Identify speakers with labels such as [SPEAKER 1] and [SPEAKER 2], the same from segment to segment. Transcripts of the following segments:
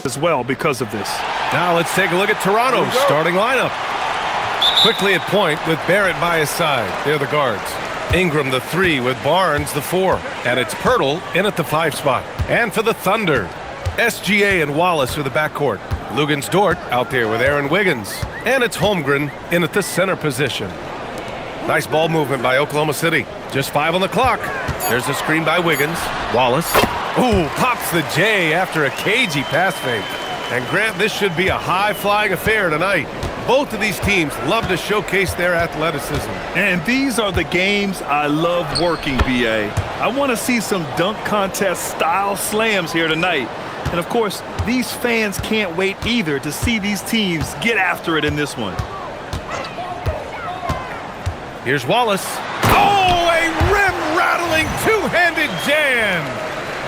[SPEAKER 1] as well because of this.
[SPEAKER 2] Now let's take a look at Toronto's starting lineup. Quickly at point with Barrett by his side. They're the guards. Ingram the 3 with Barnes the 4. And it's Pirtle in at the 5 spot. And for the Thunder, SGA and Wallace are the backcourt. Luguentz-Dort out there with Aaron Wiggins. And it's Holmgren in at the center position. Nice ball movement by Oklahoma City. Just 5 on the clock. There's a screen by Wiggins. Wallace. Ooh, pops the J after a cagey pass fake. And Grant, this should be a high-flying affair tonight. Both of these teams love to showcase their athleticism.
[SPEAKER 1] And these are the games I love working, BA. I want to see some dunk contest style slams here tonight. And of course, these fans can't wait either to see these teams get after it in this one.
[SPEAKER 2] Here's Wallace. Oh, a rim-rattling two-handed jam.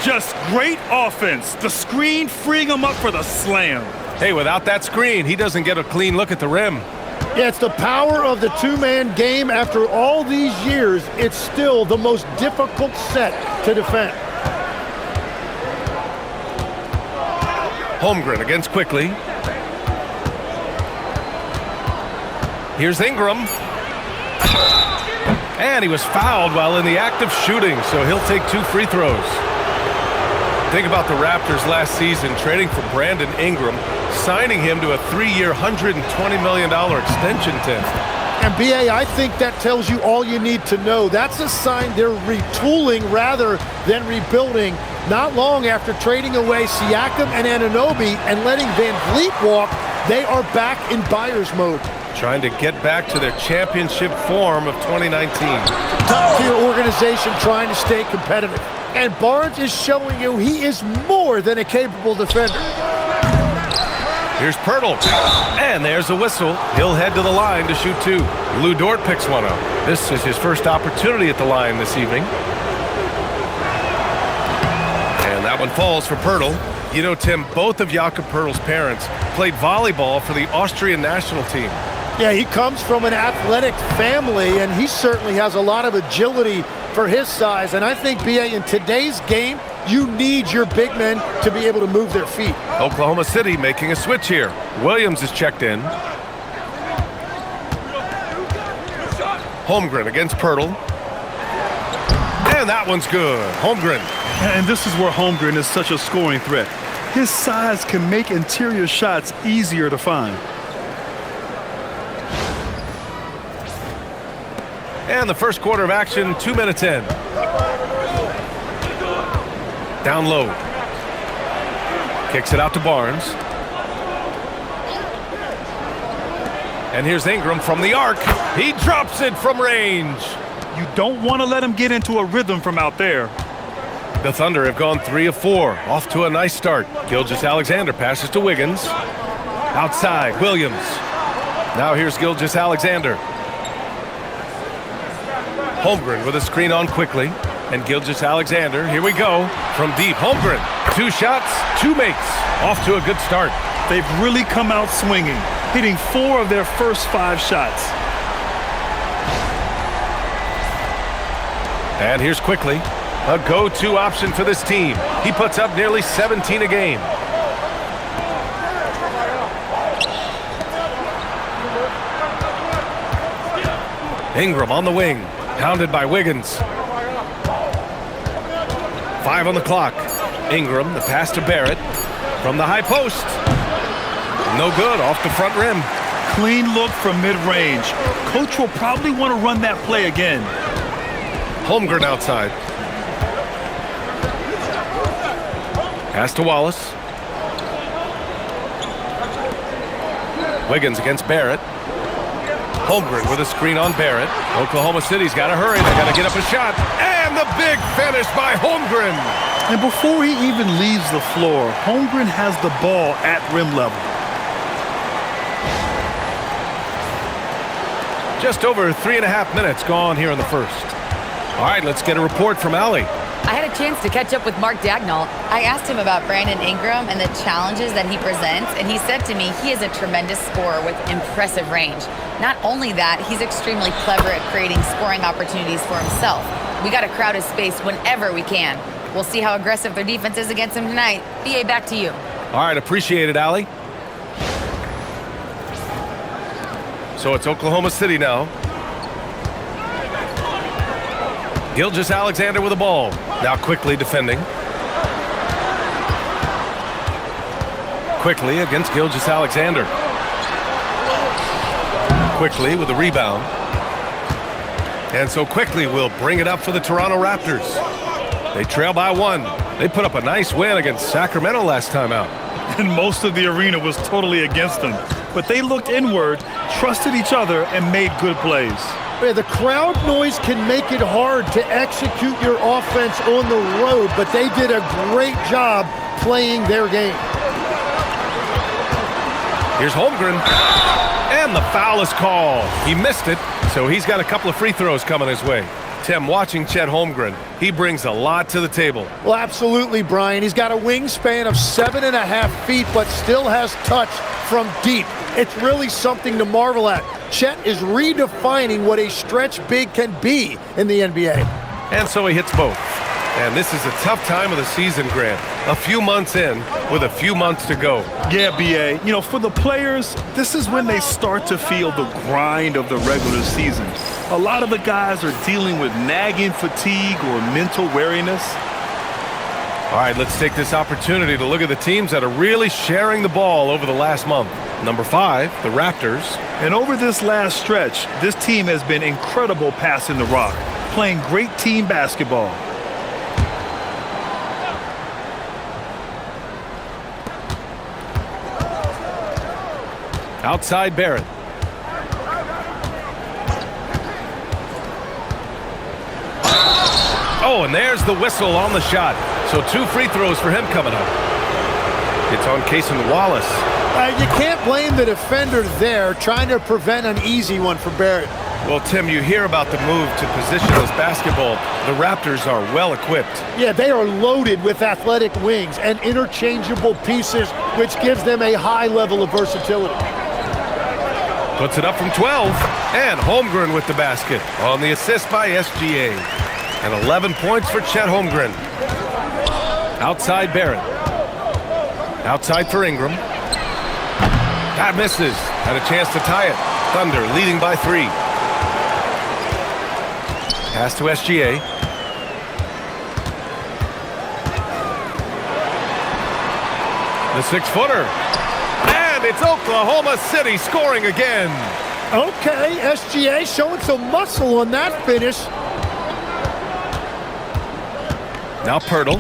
[SPEAKER 1] Just great offense. The screen freeing him up for the slam.
[SPEAKER 2] Hey, without that screen, he doesn't get a clean look at the rim.
[SPEAKER 3] Yeah, it's the power of the two-man game. After all these years, it's still the most difficult set to defend.
[SPEAKER 2] Holmgren against Quickly. Here's Ingram. And he was fouled while in the act of shooting, so he'll take 2 free throws. Think about the Raptors last season trading for Brandon Ingram, signing him to a 3-year, $120 million extension test.
[SPEAKER 3] And BA, I think that tells you all you need to know. That's a sign they're retooling rather than rebuilding. Not long after trading away Siakam and Anunoby and letting Van Vliet walk, they are back in buyer's mode.
[SPEAKER 2] Trying to get back to their championship form of 2019.
[SPEAKER 3] Top-tier organization trying to stay competitive. And Barnes is showing you he is more than a capable defender.
[SPEAKER 2] Here's Pirtle. And there's a whistle. He'll head to the line to shoot 2. Lou Dort picks one up. This is his first opportunity at the line this evening. And that one falls for Pirtle. You know, Tim, both of Jakob Pirtle's parents played volleyball for the Austrian national team.
[SPEAKER 3] Yeah, he comes from an athletic family, and he certainly has a lot of agility for his size. And I think, BA, in today's game, you need your big men to be able to move their feet.
[SPEAKER 2] Oklahoma City making a switch here. Williams is checked in. Holmgren against Pirtle. And that one's good. Holmgren.
[SPEAKER 1] And this is where Holmgren is such a scoring threat. His size can make interior shots easier to find.
[SPEAKER 2] And the first quarter of action, 2 minutes in. Down low. Kicks it out to Barnes. And here's Ingram from the arc. He drops it from range.
[SPEAKER 1] You don't want to let him get into a rhythm from out there.
[SPEAKER 2] The Thunder have gone 3 of 4. Off to a nice start. Gilgeous-Alexander passes to Wiggins. Outside, Williams. Now here's Gilgeous-Alexander. Holmgren with a screen on Quickly. And Gilgeous-Alexander, here we go. From deep, Holmgren. 2 shots, 2 makes. Off to a good start.
[SPEAKER 1] They've really come out swinging, hitting 4 of their first 5 shots.
[SPEAKER 2] And here's Quickly. A go-to option for this team. He puts up nearly 17 a game. Ingram on the wing. Pounded by Wiggins. 5 on the clock. Ingram, the pass to Barrett. From the high post. No good, off the front rim.
[SPEAKER 1] Clean look from mid-range. Coach will probably want to run that play again.
[SPEAKER 2] Holmgren outside. Pass to Wallace. Wiggins against Barrett. Holmgren with a screen on Barrett. Oklahoma City's got to hurry. They got to get up a shot. And the big finish by Holmgren.
[SPEAKER 1] And before he even leaves the floor, Holmgren has the ball at rim level.
[SPEAKER 2] Just over 3.5 minutes gone here in the first. All right, let's get a report from Allie.
[SPEAKER 4] I had a chance to catch up with Mark Dagnall. I asked him about Brandon Ingram and the challenges that he presents, and he said to me he is a tremendous scorer with impressive range. Not only that, he's extremely clever at creating scoring opportunities for himself. We got to crowd his space whenever we can. We'll see how aggressive their defense is against him tonight. BA, back to you.
[SPEAKER 2] All right, appreciate it, Allie. So it's Oklahoma City now. Gilgeous-Alexander with the ball. Now quickly defending. Quickly against Gilgeous-Alexander. Quickly with the rebound. And so Quickly will bring it up for the Toronto Raptors. They trail by 1. They put up a nice win against Sacramento last time out.
[SPEAKER 1] And most of the arena was totally against them. But they looked inward, trusted each other, and made good plays.
[SPEAKER 3] Yeah, the crowd noise can make it hard to execute your offense on the road, but they did a great job playing their game.
[SPEAKER 2] Here's Holmgren. And the foul is called. He missed it, so he's got a couple of free throws coming his way. Tim, watching Chet Holmgren, he brings a lot to the table.
[SPEAKER 3] Well, absolutely, Brian. He's got a wingspan of 7.5 feet, but still has touch from deep. It's really something to marvel at. Chet is redefining what a stretch big can be in the NBA.
[SPEAKER 2] And so he hits both. And this is a tough time of the season, Grant. A few months in with a few months to go.
[SPEAKER 1] Yeah, B.A. You know, for the players, this is when they start to feel the grind of the regular season. A lot of the guys are dealing with nagging fatigue or mental weariness.
[SPEAKER 2] All right, let's take this opportunity to look at the teams that are really sharing the ball over the last month. Number 5, the Raptors.
[SPEAKER 1] And over this last stretch, this team has been incredible passing the rock, playing great team basketball.
[SPEAKER 2] Outside Barrett. Oh, and there's the whistle on the shot. So 2 free throws for him coming up. It's on Cason Wallace.
[SPEAKER 3] You can't blame the defender there, trying to prevent an easy one for Barrett.
[SPEAKER 2] Well, Tim, you hear about the move to positionless basketball. The Raptors are well equipped.
[SPEAKER 3] Yeah, they are loaded with athletic wings and interchangeable pieces, which gives them a high level of versatility.
[SPEAKER 2] Puts it up from 12, and Holmgren with the basket on the assist by SGA. And 11 points for Chet Holmgren. Outside Barrett. Outside for Ingram. That misses. Had a chance to tie it. Thunder leading by 3. Pass to SGA. The 6-footer. And it's Oklahoma City scoring again.
[SPEAKER 3] Okay, SGA showing some muscle on that finish.
[SPEAKER 2] Now Pirtle.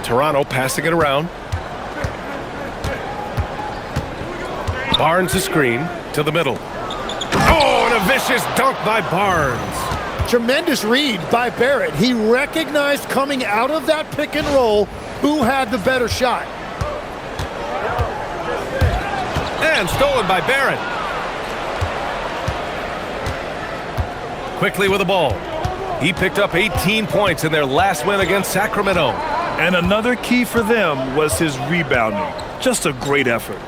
[SPEAKER 2] Toronto passing it around. Barnes the screen to the middle. Oh, and a vicious dunk by Barnes.
[SPEAKER 3] Tremendous read by Barrett. He recognized coming out of that pick and roll who had the better shot.
[SPEAKER 2] And stolen by Barrett. Quickly with the ball. He picked up 18 points in their last win against Sacramento.
[SPEAKER 1] And another key for them was his rebounding. Just a great effort.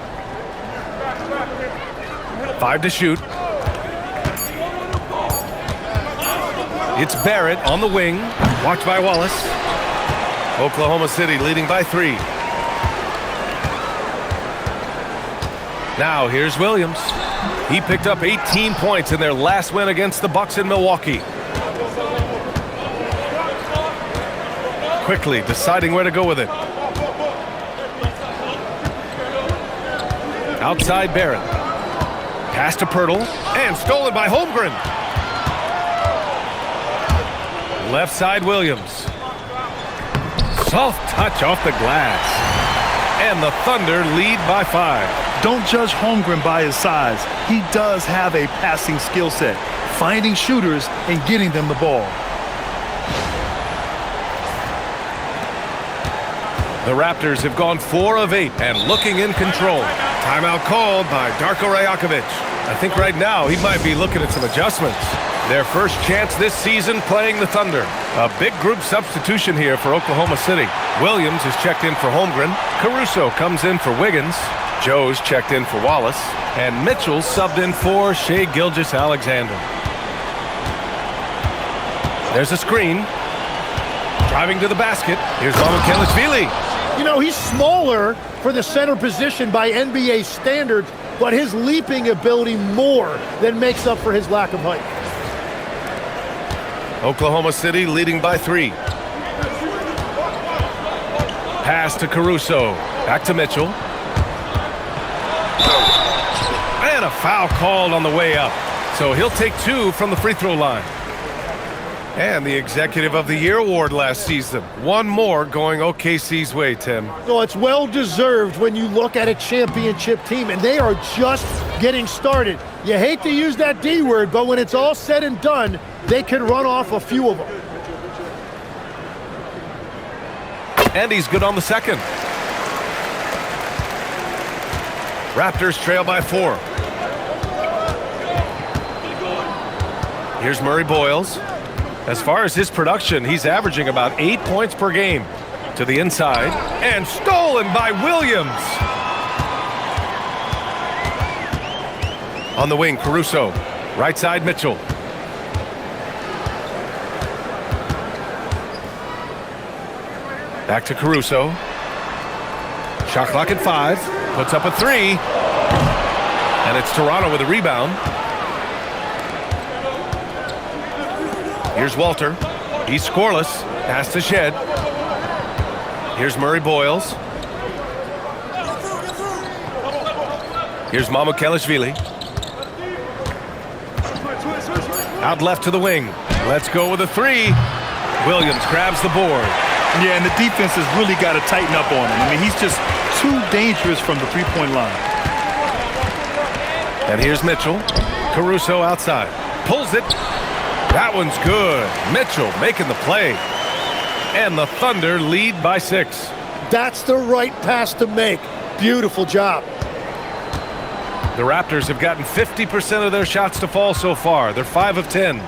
[SPEAKER 2] 5 to shoot. It's Barrett on the wing. Watched by Wallace. Oklahoma City leading by 3. Now here's Williams. He picked up 18 points in their last win against the Bucks in Milwaukee. Quickly deciding where to go with it. Outside Barrett. Pass to Pirtle. And stolen by Holmgren. Left side Williams. Soft touch off the glass. And the Thunder lead by 5.
[SPEAKER 1] Don't judge Holmgren by his size. He does have a passing skill set, finding shooters and getting them the ball.
[SPEAKER 2] The Raptors have gone 4 of 8 and looking in control. Timeout called by Darko Rajakovic. I think right now he might be looking at some adjustments. Their first chance this season playing the Thunder. A big group substitution here for Oklahoma City. Williams is checked in for Holmgren. Caruso comes in for Wiggins. Joe's checked in for Wallace. And Mitchell subbed in for Shai Gilgeous-Alexander. There's a screen. Driving to the basket. Here's Mamukelashvili.
[SPEAKER 3] You know, he's smaller for the center position by NBA standards, but his leaping ability more than makes up for his lack of height.
[SPEAKER 2] Oklahoma City leading by 3. Pass to Caruso. Back to Mitchell. And a foul called on the way up. So he'll take 2 from the free throw line. And the Executive of the Year award last season. One more going OKC's way, Tim.
[SPEAKER 3] Well, it's well-deserved when you look at a championship team, and they are just getting started. You hate to use that D word, but when it's all said and done, they can run off a few of them.
[SPEAKER 2] And he's good on the second. Raptors trail by 4. Here's Murray Boyles. As far as his production, he's averaging about 8 points per game. To the inside, and stolen by Williams. On the wing, Caruso. Right side, Mitchell. Back to Caruso. Shot clock at 5. Puts up a 3. And it's Toronto with a rebound. Here's Walter. He's scoreless. Pass to Shed. Here's Murray Boyles. Here's Mamukelashvili. Out left to the wing. Let's go with a 3. Williams grabs the board.
[SPEAKER 1] Yeah, and the defense has really got to tighten up on him. I mean, he's just too dangerous from the three-point line.
[SPEAKER 2] And here's Mitchell. Caruso outside. Pulls it. That one's good. Mitchell making the play. And the Thunder lead by 6.
[SPEAKER 3] That's the right pass to make. Beautiful job.
[SPEAKER 2] The Raptors have gotten 50% of their shots to fall so far. They're 5 of 10.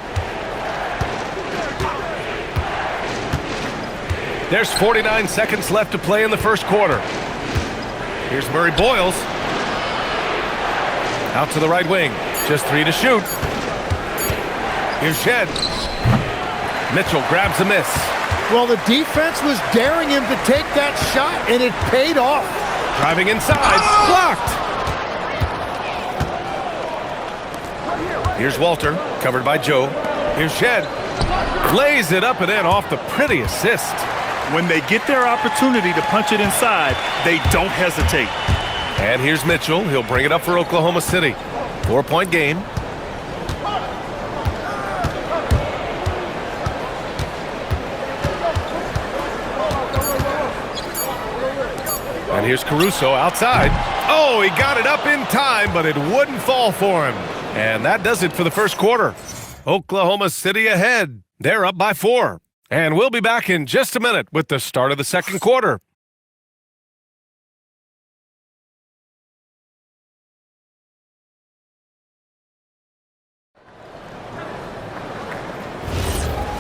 [SPEAKER 2] There's 49 seconds left to play in the first quarter. Here's Murray Boyles. Out to the right wing. Just 3 to shoot. Here's Shed. Mitchell grabs a miss.
[SPEAKER 3] Well, the defense was daring him to take that shot, and it paid off.
[SPEAKER 2] Driving inside. Blocked. Here's Walter. Covered by Joe. Here's Shed. Lays it up and in off the pretty assist.
[SPEAKER 1] When they get their opportunity to punch it inside, they don't hesitate.
[SPEAKER 2] And here's Mitchell. He'll bring it up for Oklahoma City. 4-point game. And here's Caruso outside. Oh, he got it up in time, but it wouldn't fall for him. And that does it for the first quarter. Oklahoma City ahead. They're up by 4. And we'll be back in just a minute with the start of the second quarter.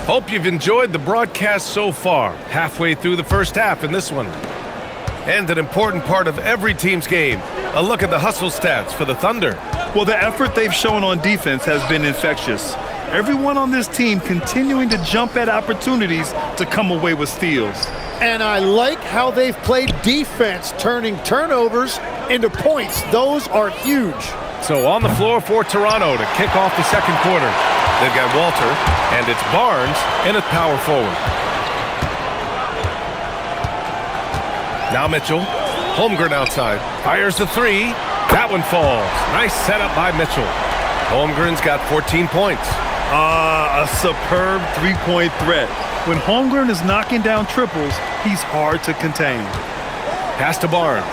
[SPEAKER 2] Hope you've enjoyed the broadcast so far. Halfway through the first half in this one. And an important part of every team's game, a look at the hustle stats for the Thunder.
[SPEAKER 1] Well, the effort they've shown on defense has been infectious. Everyone on this team continuing to jump at opportunities to come away with steals.
[SPEAKER 3] And I like how they've played defense, turning turnovers into points. Those are huge.
[SPEAKER 2] So on the floor for Toronto to kick off the second quarter. They've got Walter, and it's Barnes in at power forward. Now Mitchell. Holmgren outside. Fires the 3. That one falls. Nice setup by Mitchell. Holmgren's got 14 points.
[SPEAKER 1] A superb three-point threat. When Holmgren is knocking down triples, he's hard to contain.
[SPEAKER 2] Pass to Barnes.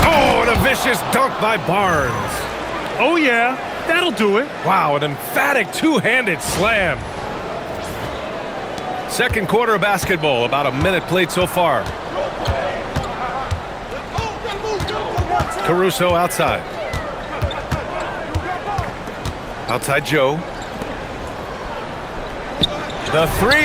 [SPEAKER 2] Oh, and a vicious dunk by Barnes.
[SPEAKER 1] Oh, yeah. That'll do it.
[SPEAKER 2] Wow, an emphatic two-handed slam. Second quarter of basketball. About a minute played so far. Caruso outside. Outside Joe. The 3.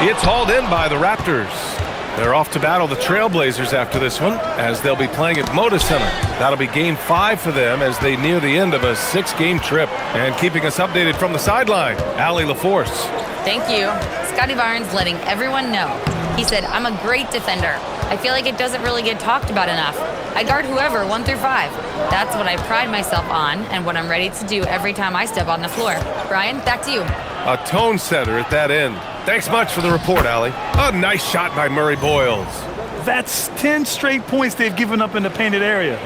[SPEAKER 2] It's hauled in by the Raptors. They're off to battle the Trailblazers after this one, as they'll be playing at Moda Center. That'll be Game 5 for them as they near the end of a 6-game trip. And keeping us updated from the sideline, Allie LaForce.
[SPEAKER 4] Thank you. Scotty Barnes letting everyone know. He said, I'm a great defender. I feel like it doesn't really get talked about enough. I guard whoever, 1 through 5. That's what I pride myself on and what I'm ready to do every time I step on the floor. Brian, back to you.
[SPEAKER 2] A tone setter at that end. Thanks much for the report, Allie. A nice shot by Murray Boyles.
[SPEAKER 1] That's 10 straight points they've given up in the painted area.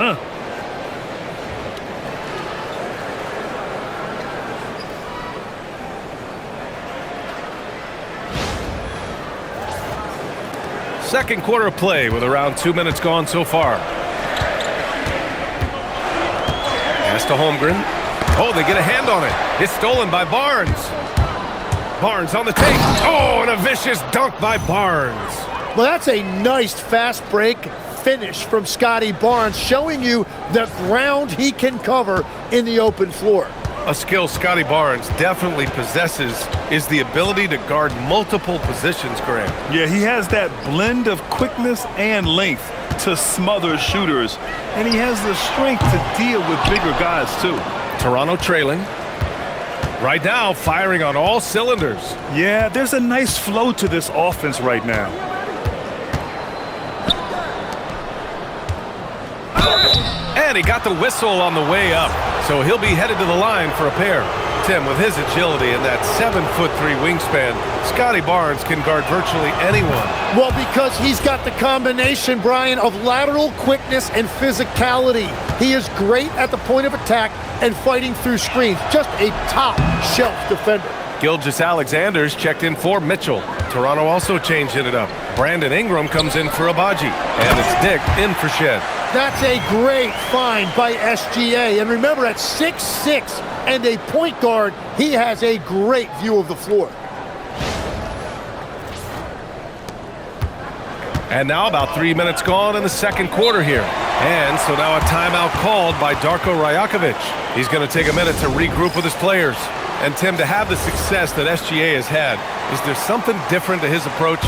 [SPEAKER 2] Second quarter of play with around 2 minutes gone so far. Pass to Holmgren. Oh, they get a hand on it. It's stolen by Barnes. Barnes on the take. Oh, and a vicious dunk by Barnes.
[SPEAKER 3] Well, that's a nice fast break finish from Scotty Barnes, showing you the ground he can cover in the open floor.
[SPEAKER 2] A skill Scotty Barnes definitely possesses is the ability to guard multiple positions, Graham.
[SPEAKER 1] Yeah, he has that blend of quickness and length to smother shooters, and he has the strength to deal with bigger guys too.
[SPEAKER 2] Toronto trailing. Right now, firing on all cylinders.
[SPEAKER 1] Yeah, there's a nice flow to this offense right now.
[SPEAKER 2] And he got the whistle on the way up, so he'll be headed to the line for a pair. Tim, with his agility and that 7'3" wingspan, Scotty Barnes can guard virtually anyone.
[SPEAKER 3] Well, because he's got the combination, Brian, of lateral quickness and physicality. He is great at the point of attack and fighting through screens. Just a top-shelf defender.
[SPEAKER 2] Gilgeous-Alexander's checked in for Mitchell. Toronto also changing it up. Brandon Ingram comes in for Abaji. And it's Dick in for Shed.
[SPEAKER 3] That's a great find by SGA. And remember, at 6'6" and a point guard, he has a great view of the floor.
[SPEAKER 2] And now about 3 minutes gone in the second quarter here. And so now a timeout called by Darko Rajakovic. He's going to take a minute to regroup with his players. And Tim, to have the success that SGA has had, is there something different to his approach?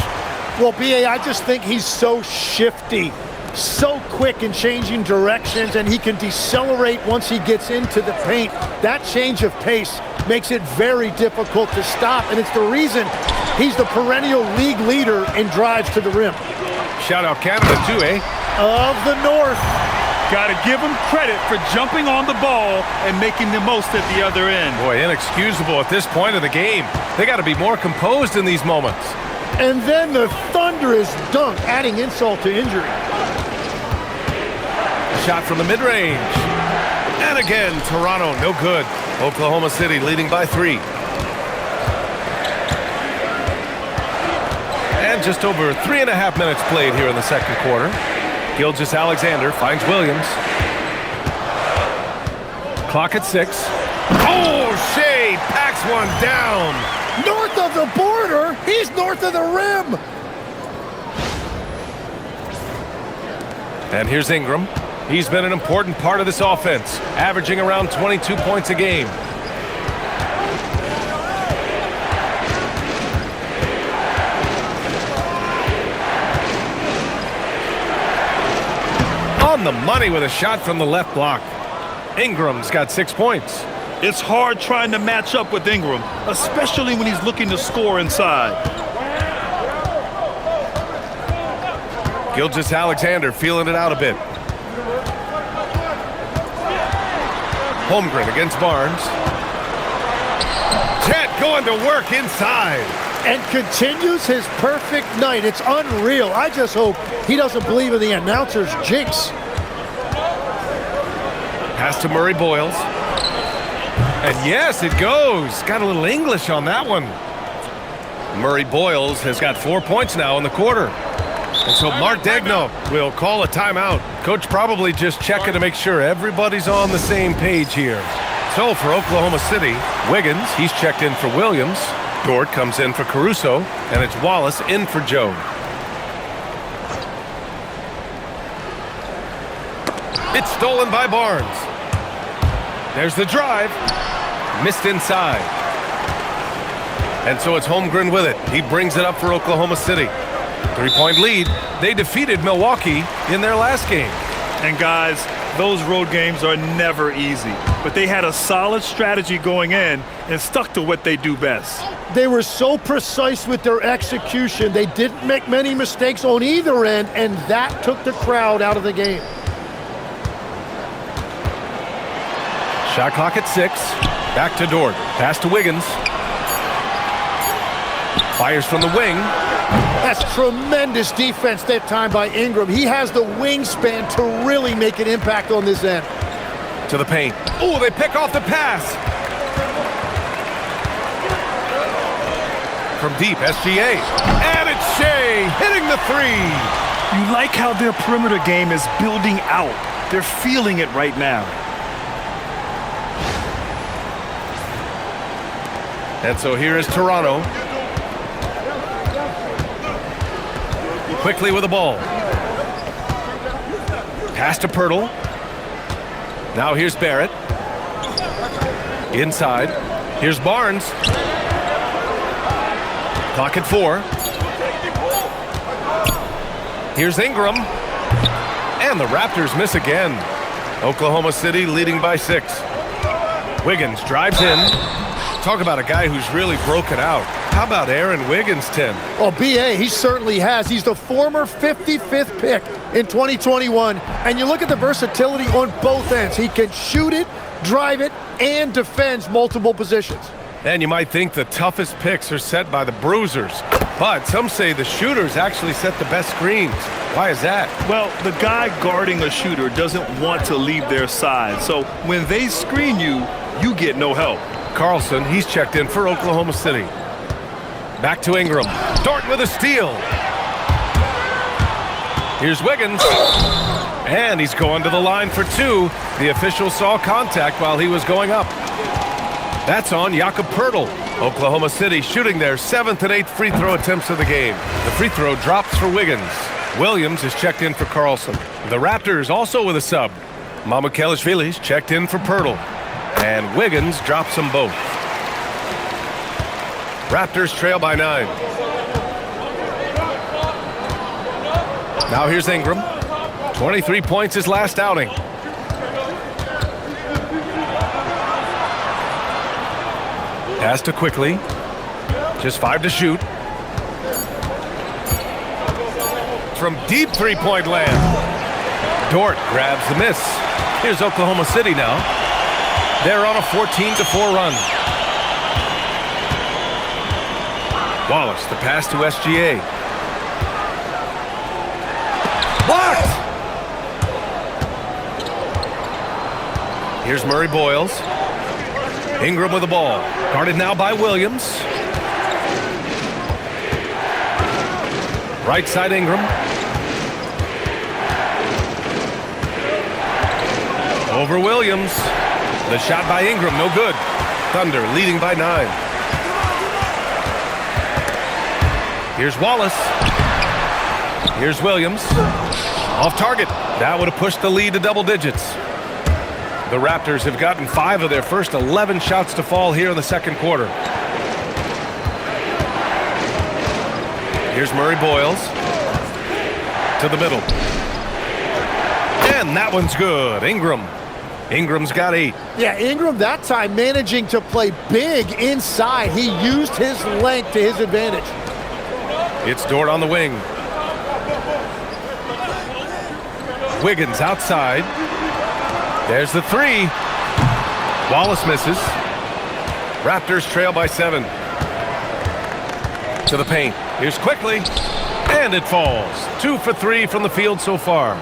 [SPEAKER 3] Well, B.A., I just think he's so shifty, so quick in changing directions, and he can decelerate once he gets into the paint. That change of pace makes it very difficult to stop, and it's the reason he's the perennial league leader in drives to the rim.
[SPEAKER 2] Shout out Canada too, eh?
[SPEAKER 3] Of the North.
[SPEAKER 1] Got to give him credit for jumping on the ball and making the most at the other end.
[SPEAKER 2] Boy, inexcusable at this point of the game. They got to be more composed in these moments.
[SPEAKER 3] And then the thunderous dunk, adding insult to injury.
[SPEAKER 2] Shot from the mid-range. And again, Toronto, no good. Oklahoma City leading by 3. And just over 3.5 minutes played here in the second quarter. Gilgeous-Alexander finds Williams. Clock at 6. Oh, Shea packs one down.
[SPEAKER 3] North of the border, he's north of the rim.
[SPEAKER 2] And here's Ingram. He's been an important part of this offense, averaging around 22 points a game. On the money with a shot from the left block. Ingram's got 6 points.
[SPEAKER 1] It's hard trying to match up with Ingram, especially when he's looking to score inside.
[SPEAKER 2] Gilgeous-Alexander feeling it out a bit. Holmgren against Barnes. Chet going to work inside.
[SPEAKER 3] And continues his perfect night. It's unreal. I just hope he doesn't believe in the announcer's jinx.
[SPEAKER 2] Pass to Murray Boyles. And yes, it goes. Got a little English on that one. Murray Boyles has got 4 points now in the quarter. And so Mark Daigneault will call a timeout. Coach probably just checking to make sure everybody's on the same page here. So for Oklahoma City, Wiggins, he's checked in for Williams. Dort comes in for Caruso, and it's Wallace in for Joe. It's stolen by Barnes. There's the drive. Missed inside. And so it's Holmgren with it. He brings it up for Oklahoma City. 3-point lead. They defeated Milwaukee in their last game.
[SPEAKER 1] And guys, Those road games are never easy, but they had a solid strategy going in and stuck to what they do best.
[SPEAKER 3] They were so precise with their execution. They didn't make many mistakes on either end, and that took the crowd out of the game.
[SPEAKER 2] Shot clock at 6. Back to Dort. Pass to Wiggins. Fires from the wing.
[SPEAKER 3] That's tremendous defense that time by Ingram. He has the wingspan to really make an impact on this end.
[SPEAKER 2] To the paint. Oh, they pick off the pass. From deep, SGA. And it's Shea hitting the 3.
[SPEAKER 1] You like how their perimeter game is building out. They're feeling it right now.
[SPEAKER 2] And so here is Toronto. Quickly with the ball. Pass to Pirtle. Now here's Barrett. Inside. Here's Barnes. Clock at 4. Here's Ingram. And the Raptors miss again. Oklahoma City leading by 6. Wiggins drives in. Talk about a guy who's really broken out. How about Aaron Wiggins, Tim?
[SPEAKER 3] Oh, B.A., he certainly has. He's the former 55th pick in 2021. And you look at the versatility on both ends. He can shoot it, drive it, and defends multiple positions.
[SPEAKER 2] And you might think the toughest picks are set by the bruisers. But some say the shooters actually set the best screens. Why is that?
[SPEAKER 1] Well, the guy guarding a shooter doesn't want to leave their side. So when they screen you, you get no help.
[SPEAKER 2] Carlson, he's checked in for Oklahoma City. Back to Ingram. Dort with a steal. Here's Wiggins. And he's going to the line for 2. The official saw contact while he was going up. That's on Jakob Pirtle. Oklahoma City shooting their 7th and 8th free throw attempts of the game. The free throw drops for Wiggins. Williams is checked in for Carlson. The Raptors also with a sub. Mamukelashvili's checked in for Pirtle. And Wiggins drops them both. Raptors trail by 9. Now here's Ingram. 23 points his last outing. Pass to Quickly. Just 5 to shoot. From deep three-point land. Dort grabs the miss. Here's Oklahoma City now. They're on a 14-4 run. Wallace, the pass to SGA. Blocked! Here's Murray Boyles. Ingram with the ball. Guarded now by Williams. Right side Ingram. Over Williams. The shot by Ingram, no good. Thunder leading by 9. Here's Wallace. Here's Williams. Off target. That would have pushed the lead to double digits. The Raptors have gotten 5 of their first 11 shots to fall here in the second quarter. Here's Murray Boyles. To the middle. And that one's good. Ingram's got 8.
[SPEAKER 3] Yeah, Ingram that time managing to play big inside. He used his length to his advantage.
[SPEAKER 2] It's Dort on the wing. Wiggins outside. There's the 3. Wallace misses. Raptors trail by 7. To the paint. Here's Quickly. And it falls. 2 for 3 from the field so far.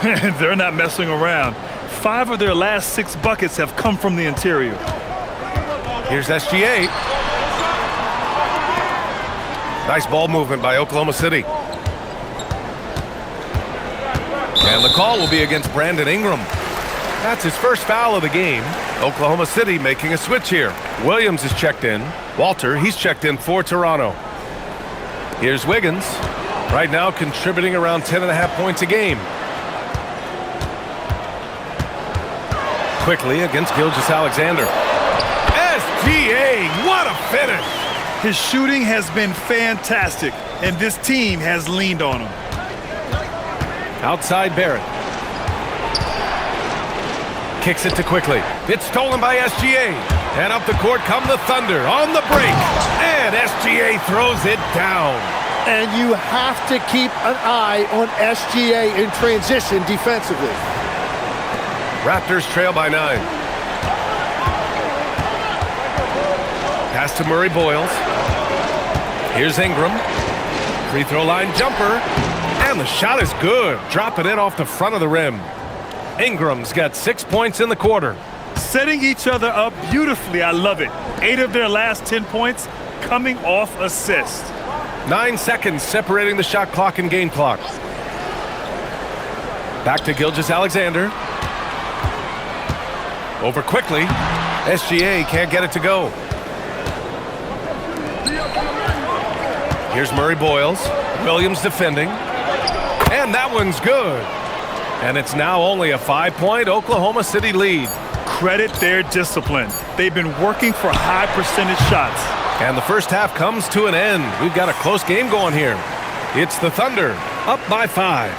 [SPEAKER 1] They're not messing around. 5 of their last 6 buckets have come from the interior.
[SPEAKER 2] Here's SGA. Nice ball movement by Oklahoma City. And the call will be against Brandon Ingram. That's his first foul of the game. Oklahoma City making a switch here. Williams is checked in. Walter, he's checked in for Toronto. Here's Wiggins. Right now contributing around 10.5 points a game. Quickly against Gilgeous-Alexander. SGA, what a finish!
[SPEAKER 1] His shooting has been fantastic, and this team has leaned on him.
[SPEAKER 2] Outside Barrett. kicks it to Quickly. It's stolen by SGA. And up the court come the Thunder on the break. And SGA throws it down.
[SPEAKER 3] And you have to keep an eye on SGA in transition defensively.
[SPEAKER 2] Raptors trail by 9. Pass to Murray Boyles. Here's Ingram. Free throw line jumper. And the shot is good. Dropping it off the front of the rim. Ingram's got 6 points in the quarter.
[SPEAKER 1] Setting each other up beautifully. I love it. 8 of their last 10 points coming off assists.
[SPEAKER 2] 9 seconds separating the shot clock and game clock. Back to Gilgeous-Alexander. Over Quickly. SGA can't get it to go. Here's Murray Boyles. Williams defending. And that one's good. And it's now only a 5-point Oklahoma City lead.
[SPEAKER 1] Credit their discipline. They've been working for high percentage shots.
[SPEAKER 2] And the first half comes to an end. We've got a close game going here. It's the Thunder up by 5.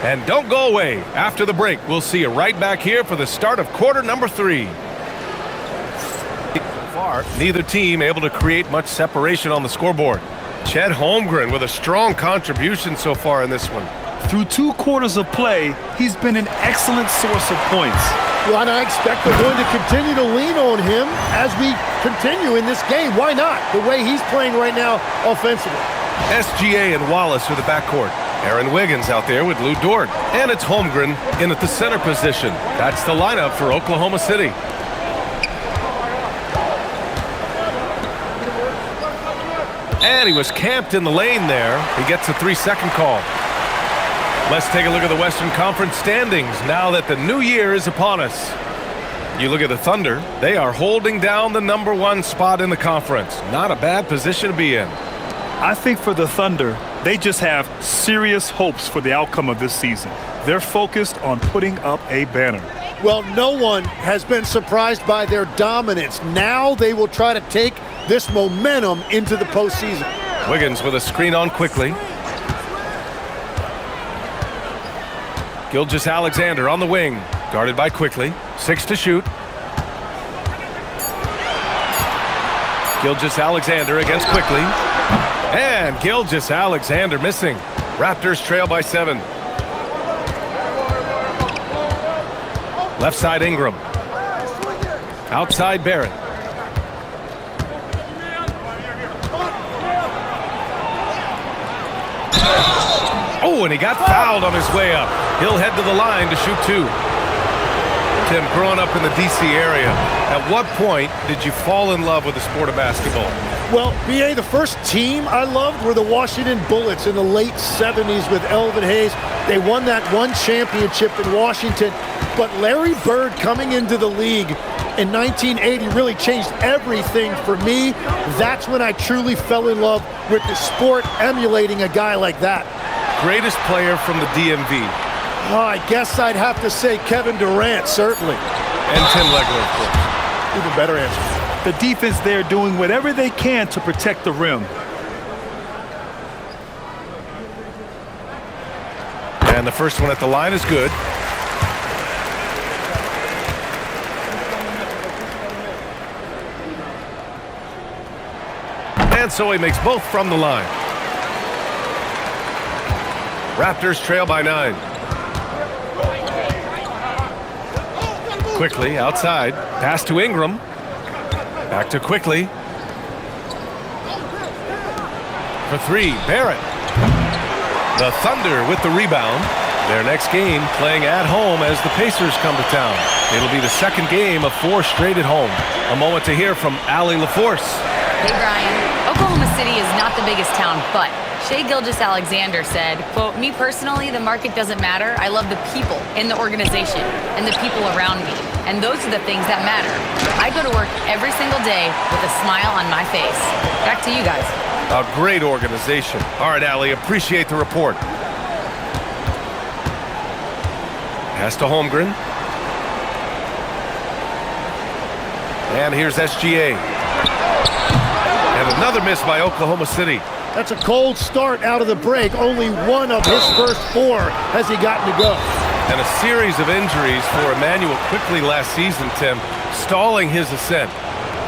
[SPEAKER 2] And don't go away. After the break, we'll see you right back here for the start of quarter number 3. Far, neither team able to create much separation on the scoreboard. Chet Holmgren with a strong contribution so far in this one.
[SPEAKER 1] Through 2 quarters of play, he's been an excellent source of points.
[SPEAKER 3] Well, and I expect they're going to continue to lean on him as we continue in this game. Why not? The way he's playing right now offensively.
[SPEAKER 2] SGA and Wallace are the backcourt. Aaron Wiggins out there with Lou Dort. And it's Holmgren in at the center position. That's the lineup for Oklahoma City. And he was camped in the lane there. He gets a 3-second call. Let's take a look at the Western Conference standings now that the new year is upon us. You look at the Thunder, they are holding down the number 1 spot in the conference. Not a bad position to be in.
[SPEAKER 1] I think for the Thunder, they just have serious hopes for the outcome of this season. They're focused on putting up a banner.
[SPEAKER 3] Well, no one has been surprised by their dominance. Now they will try to take this momentum into the postseason.
[SPEAKER 2] Wiggins with a screen on Quickly. Gilgeous-Alexander on the wing, guarded by Quickly. 6 to shoot. Gilgeous-Alexander against Quickly. And Gilgeous-Alexander missing. Raptors trail by 7. Left side Ingram. Outside Barrett. Oh, and he got fouled on his way up. He'll head to the line to shoot 2. Tim, growing up in the D.C. area, at what point did you fall in love with the sport of basketball?
[SPEAKER 3] Well, B.A., the first team I loved were the Washington Bullets in the late 70s with Elvin Hayes. They won that 1 championship in Washington. But Larry Bird coming into the league in 1980 really changed everything for me. That's when I truly fell in love with the sport, emulating a guy like that.
[SPEAKER 2] Greatest player from the DMV.
[SPEAKER 3] Oh, I guess I'd have to say Kevin Durant, certainly.
[SPEAKER 2] And Tim Legler, of course.
[SPEAKER 3] Even better answer.
[SPEAKER 1] The defense there doing whatever they can to protect the rim.
[SPEAKER 2] And the first one at the line is good. And so he makes both from the line. Raptors trail by 9. Quickly outside. Pass to Ingram. Back to Quickly. For 3, Barrett. The Thunder with the rebound. Their next game playing at home as the Pacers come to town. It'll be the second game of 4 straight at home. A moment to hear from Allie LaForce.
[SPEAKER 4] Hey, Brian. Oklahoma City is not the biggest town, but Shai Gilgeous-Alexander said, quote, "Me personally, the market doesn't matter. I love the people in the organization and the people around me. And those are the things that matter. I go to work every single day with a smile on my face." Back to you guys.
[SPEAKER 2] A great organization. All right, Allie, appreciate the report. Pass to Holmgren. And here's SGA. And another miss by Oklahoma City.
[SPEAKER 3] That's a cold start out of the break. Only 1 of his first 4 has he gotten to go.
[SPEAKER 2] And a series of injuries for Emmanuel Quickly last season, Tim, stalling his ascent.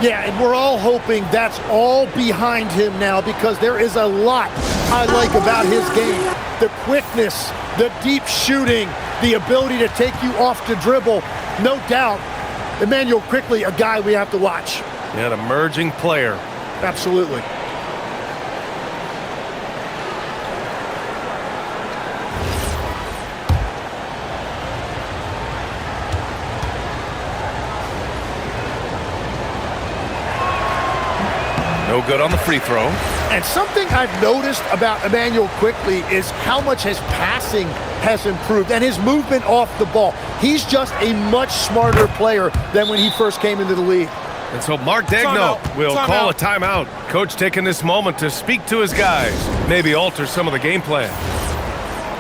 [SPEAKER 3] Yeah, and we're all hoping that's all behind him now, because there is a lot I like about his game. The quickness, the deep shooting, the ability to take you off the dribble. No doubt, Emmanuel Quickly, a guy we have to watch.
[SPEAKER 2] Yeah, an emerging player.
[SPEAKER 3] Absolutely.
[SPEAKER 2] No good on the free throw.
[SPEAKER 3] And something I've noticed about Emmanuel Quickly is how much his passing has improved and his movement off the ball. He's just a much smarter player than when he first came into the league.
[SPEAKER 2] And so Mark Daigneault will call a timeout. Coach taking this moment to speak to his guys, maybe alter some of the game plan.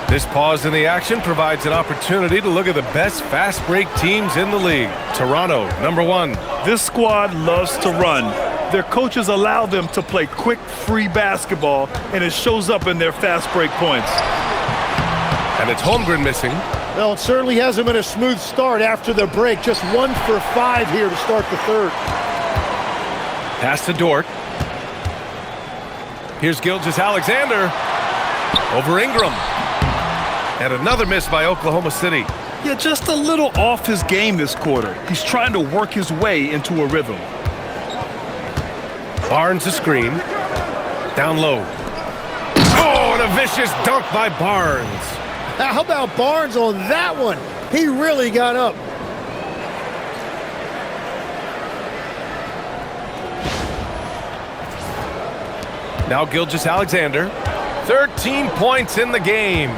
[SPEAKER 2] This pause in the action provides an opportunity to look at the best fast break teams in the league. Toronto, number 1.
[SPEAKER 1] This squad loves to run. Their coaches allow them to play quick, free basketball, and it shows up in their fast break points.
[SPEAKER 2] And it's Holmgren missing.
[SPEAKER 3] Well, it certainly hasn't been a smooth start after the break. Just 1 for 5 here to start the third.
[SPEAKER 2] Pass to Dort. Here's Gilgeous-Alexander over Ingram. And another miss by Oklahoma City.
[SPEAKER 1] Yeah, just a little off his game this quarter. He's trying to work his way into a rhythm.
[SPEAKER 2] Barnes a screen. Down low. Oh, and a vicious dunk by Barnes.
[SPEAKER 3] How about Barnes on that one? He really got up.
[SPEAKER 2] Now Gilgeous-Alexander. 13 points in the game.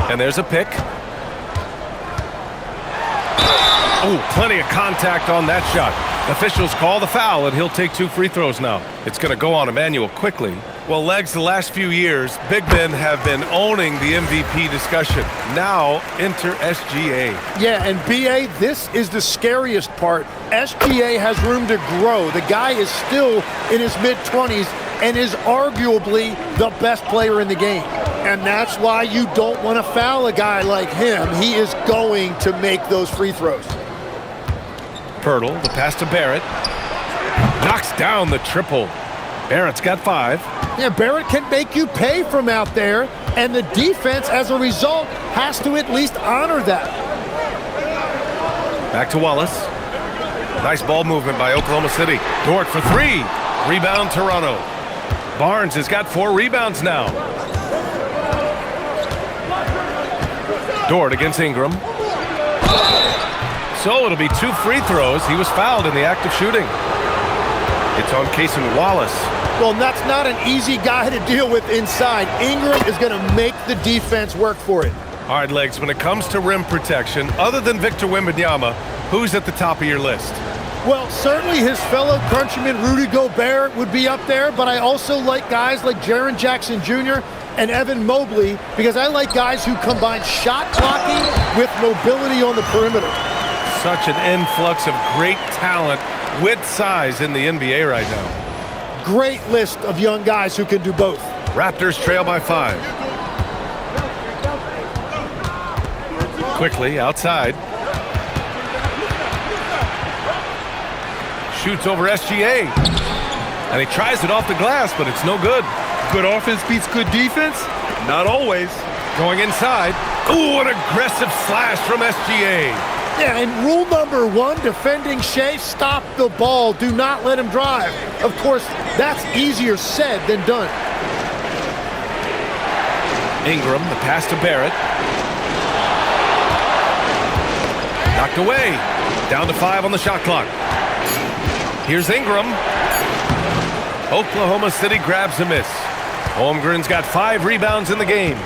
[SPEAKER 2] And there's a pick. Oh, plenty of contact on that shot. Officials call the foul, and he'll take 2 free throws now. It's going to go on Emmanuel Quickly. Well, Legs, the last few years, big men have been owning the MVP discussion. Now, enter SGA.
[SPEAKER 3] Yeah, and BA, this is the scariest part. SGA has room to grow. The guy is still in his mid-20s and is arguably the best player in the game. And that's why you don't want to foul a guy like him. He is going to make those free throws.
[SPEAKER 2] Pirtle, the pass to Barrett. Knocks down the triple. Barrett's got 5.
[SPEAKER 3] Yeah, Barrett can make you pay from out there, and the defense, as a result, has to at least honor that.
[SPEAKER 2] Back to Wallace. Nice ball movement by Oklahoma City. Dort for 3. Rebound Toronto. Barnes has got 4 rebounds now. Dort against Ingram. So it'll be 2 free throws. He was fouled in the act of shooting. It's on Cason Wallace.
[SPEAKER 3] Well, that's not an easy guy to deal with inside. Ingram is going to make the defense work for it.
[SPEAKER 2] All right, Legs, when it comes to rim protection, other than Victor Wembanyama, who's at the top of your list?
[SPEAKER 3] Well, certainly his fellow countryman Rudy Gobert would be up there, but I also like guys like Jaren Jackson Jr. and Evan Mobley, because I like guys who combine shot blocking with mobility on the perimeter.
[SPEAKER 2] Such an influx of great talent with size in the NBA right now.
[SPEAKER 3] Great list of young guys who can do both.
[SPEAKER 2] Raptors trail by 5. Quickly outside. Shoots over SGA. And he tries it off the glass, but it's no good.
[SPEAKER 1] Good offense beats good defense? Not always.
[SPEAKER 2] Going inside. Ooh, an aggressive slash from SGA.
[SPEAKER 3] Yeah, and rule number 1, defending Shea, stop the ball. Do not let him drive. Of course, that's easier said than done.
[SPEAKER 2] Ingram, the pass to Barrett. Knocked away. Down to 5 on the shot clock. Here's Ingram. Oklahoma City grabs a miss. Holmgren's got 5 rebounds in the game.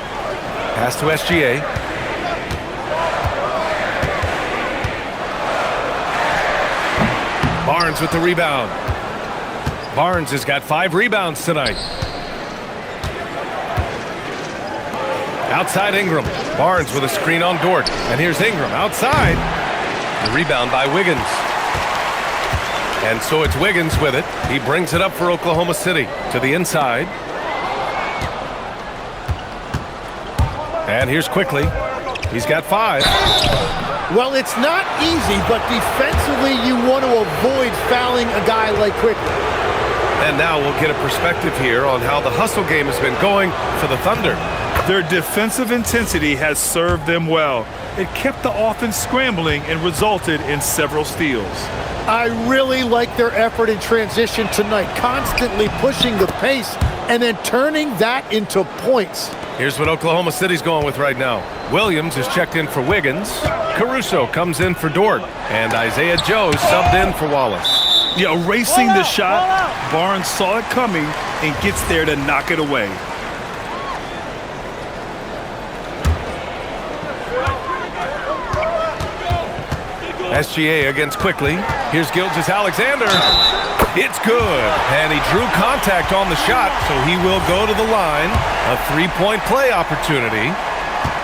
[SPEAKER 2] Pass to SGA. Barnes with the rebound. Barnes has got 5 rebounds tonight. Outside Ingram. Barnes with a screen on Dort. And here's Ingram outside. The rebound by Wiggins. And so it's Wiggins with it. He brings it up for Oklahoma City to the inside. And here's Quickly. He's got 5.
[SPEAKER 3] Well, it's not easy, but defensively you want to avoid fouling a guy like Quickly.
[SPEAKER 2] And now we'll get a perspective here on how the hustle game has been going for the Thunder.
[SPEAKER 1] Their defensive intensity has served them well. It kept the offense scrambling and resulted in several steals.
[SPEAKER 3] I really like their effort in transition tonight, constantly pushing the pace and then turning that into points.
[SPEAKER 2] Here's what Oklahoma City's going with right now. Williams is checked in for Wiggins. Caruso comes in for Dort. And Isaiah Joe subbed in for Wallace.
[SPEAKER 1] Yeah, erasing the shot. Barnes saw it coming and gets there to knock it away.
[SPEAKER 2] SGA against Quickly. Here's Gilgeous-Alexander. It's good. And he drew contact on the shot, so he will go to the line. A 3-point play opportunity.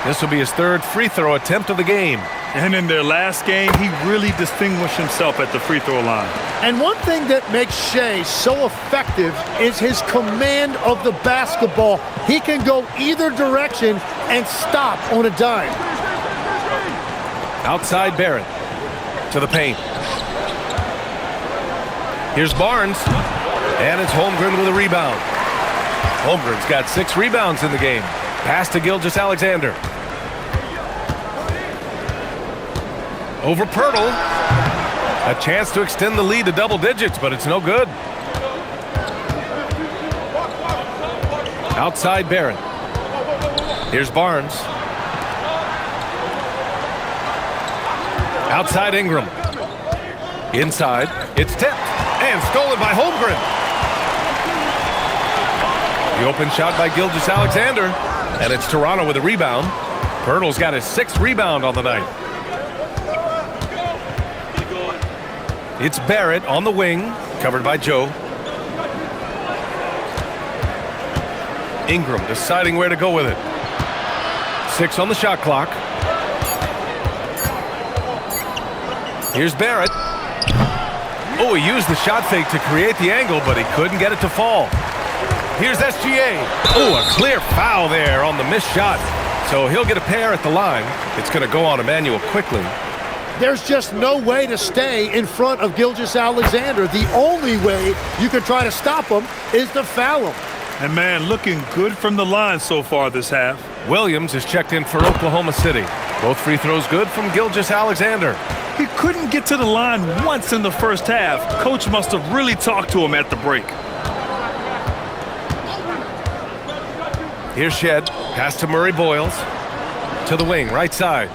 [SPEAKER 2] This will be his 3rd free throw attempt of the game.
[SPEAKER 1] And in their last game, he really distinguished himself at the free throw line.
[SPEAKER 3] And one thing that makes Shea so effective is his command of the basketball. He can go either direction and stop on a dime.
[SPEAKER 2] Outside Barrett to the paint. Here's Barnes. And it's Holmgren with a rebound. Holmgren's got 6 rebounds in the game. Pass to Gilgeous-Alexander. Over Pirtle. A chance to extend the lead to double digits, but it's no good. Outside Barrett. Here's Barnes. Outside Ingram. Inside. It's tipped. And stolen by Holmgren. The open shot by Gilgeous-Alexander. And it's Toronto with a rebound. Pirtle's got his 6th rebound on the night. It's Barrett on the wing, covered by Joe. Ingram deciding where to go with it. 6 on the shot clock. Here's Barrett. Oh, he used the shot fake to create the angle, but he couldn't get it to fall. Here's SGA. Oh, a clear foul there on the missed shot. So he'll get a pair at the line. It's going to go on Emmanuel quickly.
[SPEAKER 3] There's just no way to stay in front of Gilgeous-Alexander. The only way you can try to stop him is to foul him.
[SPEAKER 1] And man, looking good from the line so far this half.
[SPEAKER 2] Williams is checked in for Oklahoma City. Both free throws good from Gilgeous-Alexander.
[SPEAKER 1] He couldn't get to the line once in the first half. Coach must have really talked to him at the break.
[SPEAKER 2] Here's Shed. Pass to Murray Boyles. To the wing, right side.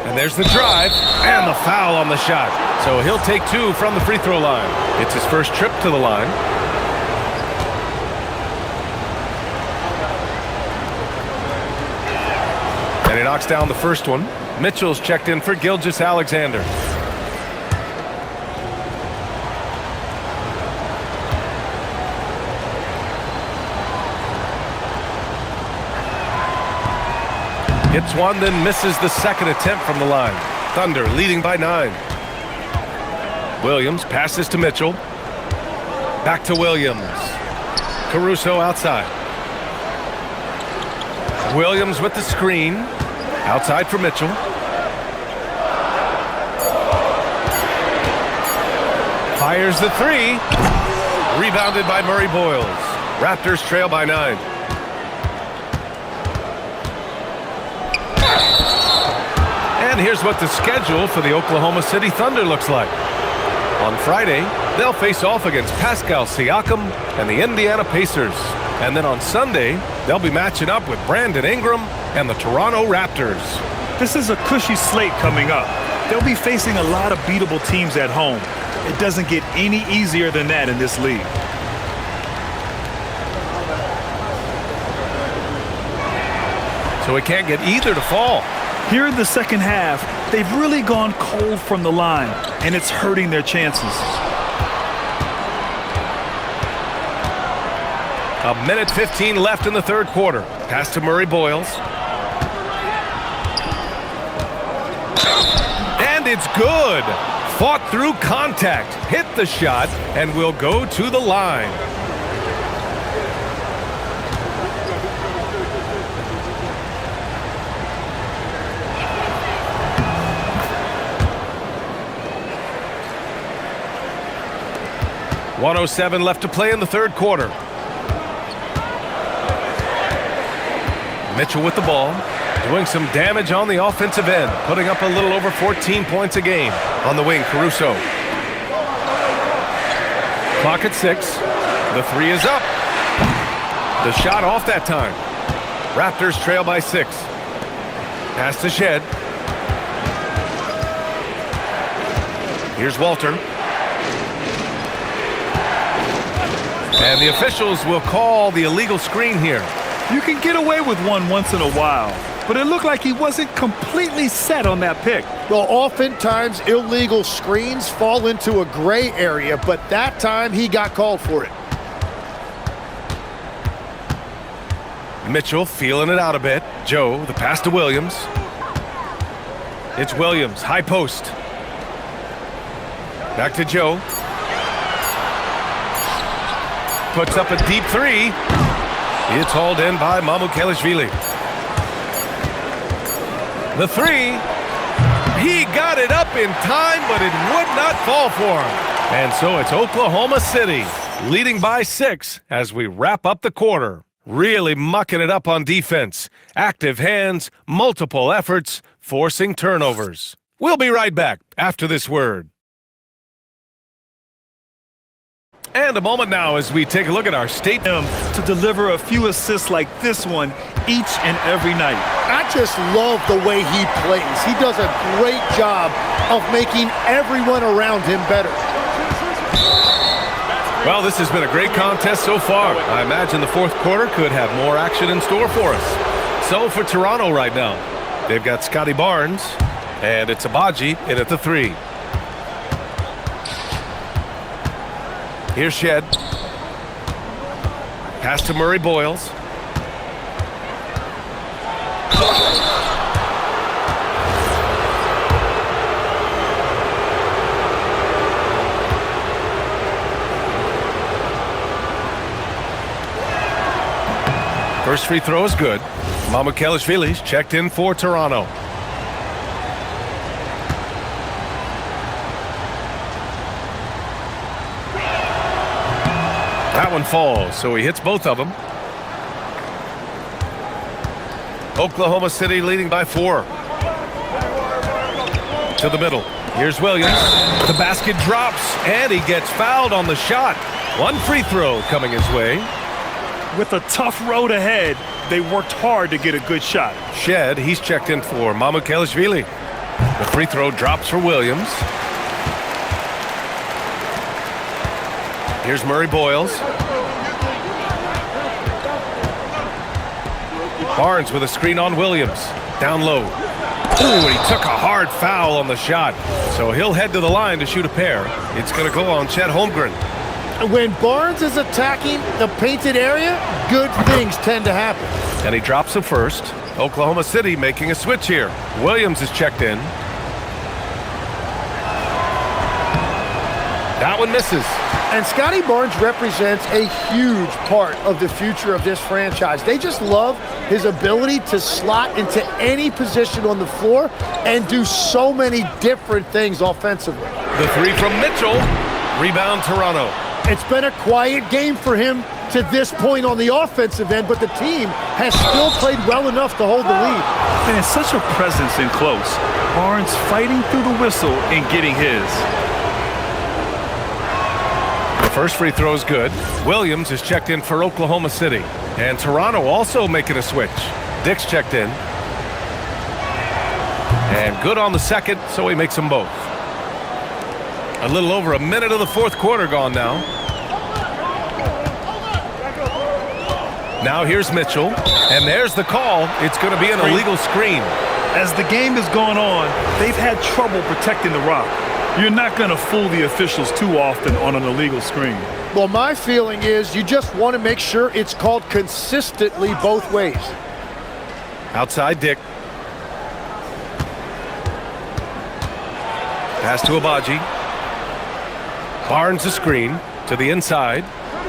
[SPEAKER 2] And there's the drive. And the foul on the shot. So he'll take 2 from the free throw line. It's his first trip to the line. And he knocks down the first one. Mitchell's checked in for Gilgeous-Alexander. Hits one, then misses the second attempt from the line. Thunder leading by 9. Williams passes to Mitchell. Back to Williams. Caruso outside. Williams with the screen. Outside for Mitchell. Fires the 3. Rebounded by Murray Boyles. Raptors trail by 9. And here's what the schedule for the Oklahoma City Thunder looks like. On Friday, they'll face off against Pascal Siakam and the Indiana Pacers. And then on Sunday, they'll be matching up with Brandon Ingram and the Toronto Raptors.
[SPEAKER 1] This is a cushy slate coming up. They'll be facing a lot of beatable teams at home. It doesn't get any easier than that in this league.
[SPEAKER 2] So it can't get either to fall.
[SPEAKER 1] Here in the second half, they've really gone cold from the line, and it's hurting their chances.
[SPEAKER 2] A minute 15 left in the third quarter. Pass to Murray Boyles. And it's good. Fought through contact, hit the shot, and will go to the line. 1:07 left to play in the third quarter. Mitchell with the ball, doing some damage on the offensive end, putting up a little over 14 points a game. On the wing, Caruso. Clock at 6. The three is up. The shot off that time. Raptors trail by 6. Pass to Shed. Here's Walter. And the officials will call the illegal screen here.
[SPEAKER 1] You can get away with one once in a while, but it looked like he wasn't completely set on that pick.
[SPEAKER 3] Well, oftentimes illegal screens fall into a gray area, but that time he got called for it.
[SPEAKER 2] Mitchell feeling it out a bit. Joe, the pass to Williams. It's Williams, high post. Back to Joe. Puts up a deep three. It's hauled in by Mamukelashvili. The three. He got it up in time, but it would not fall for him. And so it's Oklahoma City leading by 6 as we wrap up the quarter. Really mucking it up on defense. Active hands, multiple efforts, forcing turnovers. We'll be right back after this word. And a moment now as we take a look at our state
[SPEAKER 1] To deliver a few assists like this one each and every night.
[SPEAKER 3] I just love the way he plays. He does a great job of making everyone around him better.
[SPEAKER 2] Well, this has been a great contest so far. I imagine the fourth quarter could have more action in store for us. So for Toronto right now, they've got Scotty Barnes, and it's Abaji in at the 3. Here's Shed. Pass to Murray Boyles. First free throw is good. Mamukelashvili's checked in for Toronto. That one falls, so he hits both of them. Oklahoma City leading by 4. To the middle. Here's Williams. The basket drops, and he gets fouled on the shot. One free throw coming his way.
[SPEAKER 1] With a tough road ahead, they worked hard to get a good shot.
[SPEAKER 2] Shed, he's checked in for Mamukelashvili. The free throw drops for Williams. Here's Murray Boyles. Barnes with a screen on Williams. Down low. Ooh, and he took a hard foul on the shot. So he'll head to the line to shoot a pair. It's going to go on Chet Holmgren.
[SPEAKER 3] When Barnes is attacking the painted area, good things tend to happen.
[SPEAKER 2] And he drops the first. Oklahoma City making a switch here. Williams is checked in. That one misses.
[SPEAKER 3] And Scotty Barnes represents a huge part of the future of this franchise. They just love his ability to slot into any position on the floor and do so many different things offensively.
[SPEAKER 2] The three from Mitchell. Rebound Toronto.
[SPEAKER 3] It's been a quiet game for him to this point on the offensive end, but the team has still played well enough to hold the lead.
[SPEAKER 1] And such a presence in close. Barnes fighting through the whistle and getting his.
[SPEAKER 2] The first free throw is good. Williams is checked in for Oklahoma City. And Toronto also making a switch. Dick's checked in. And good on the second, so he makes them both. A little over a minute of the fourth quarter gone now. Now here's Mitchell, and there's the call. It's going to be an illegal screen.
[SPEAKER 1] As the game has gone on, they've had trouble protecting the rock. You're not going to fool the officials too often on an illegal screen.
[SPEAKER 3] Well, my feeling is you just want to make sure it's called consistently both ways.
[SPEAKER 2] Outside Dick. Pass to Abaji. Barnes a screen to the inside.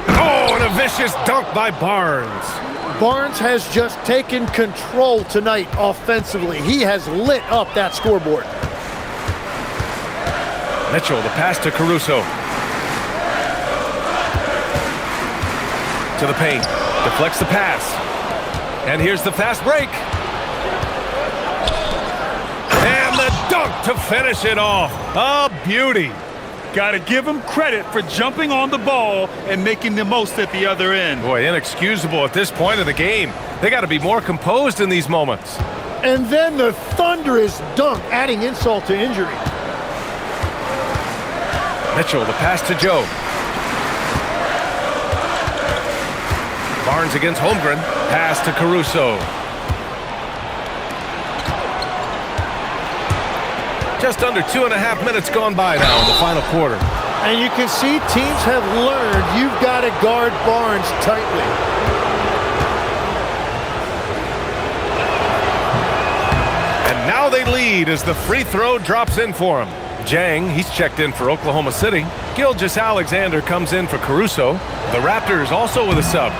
[SPEAKER 2] Oh, and a vicious dunk by Barnes.
[SPEAKER 3] Barnes has just taken control tonight offensively. He has lit up that scoreboard.
[SPEAKER 2] Mitchell, the pass to Caruso. To the paint. Deflects the pass. And here's the fast break. And the dunk to finish it off. A beauty.
[SPEAKER 1] Got to give him credit for jumping on the ball and making the most at the other end.
[SPEAKER 2] Boy, inexcusable at this point of the game. They got to be more composed in these moments.
[SPEAKER 3] And then the thunderous dunk, adding insult to injury.
[SPEAKER 2] Mitchell, the pass to Joe. Barnes against Holmgren. Pass to Caruso. Just under 2.5 minutes gone by now in the final quarter.
[SPEAKER 3] And you can see teams have learned you've got to guard Barnes tightly.
[SPEAKER 2] And now they lead as the free throw drops in for him. Jang, he's checked in for Oklahoma City. Gilgeous-Alexander comes in for Caruso. The Raptors also with a sub.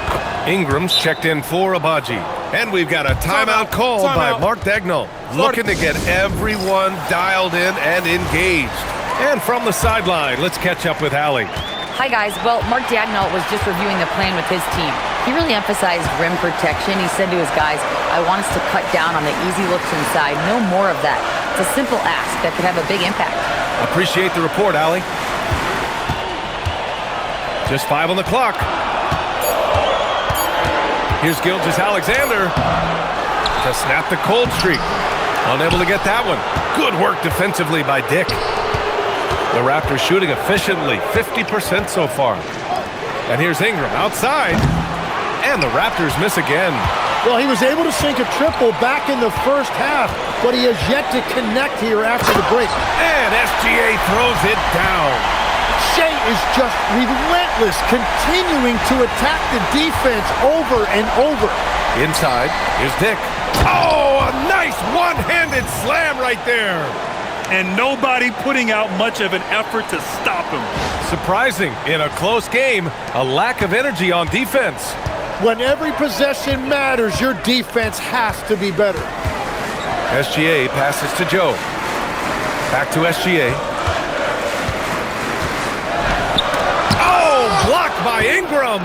[SPEAKER 2] Ingram's checked in for Abaji. And we've got a timeout call by Mark Dagnall, looking to get everyone dialed in and engaged. And from the sideline, let's catch up with Allie.
[SPEAKER 4] Hi, guys. Well, Mark Dagnall was just reviewing the plan with his team. He really emphasized rim protection. He said to his guys, I want us to cut down on the easy looks inside. No more of that. It's a simple ask that could have a big impact.
[SPEAKER 2] Appreciate the report, Allie. Just 5 on the clock. Here's Gilgeous-Alexander to snap the cold streak. Unable to get that one. Good work defensively by Dick. The Raptors shooting efficiently, 50% so far. And here's Ingram outside. And the Raptors miss again.
[SPEAKER 3] Well, he was able to sink a triple back in the first half, but he has yet to connect here after the break.
[SPEAKER 2] And SGA throws it down.
[SPEAKER 3] Shea is just relentless, continuing to attack the defense over and over.
[SPEAKER 2] Inside, here's Dick. Oh, a nice one-handed slam right there.
[SPEAKER 1] And nobody putting out much of an effort to stop him.
[SPEAKER 2] Surprising, in a close game, a lack of energy on defense.
[SPEAKER 3] When every possession matters, your defense has to be better.
[SPEAKER 2] SGA passes to Joe. Back to SGA. Oh, blocked by Ingram.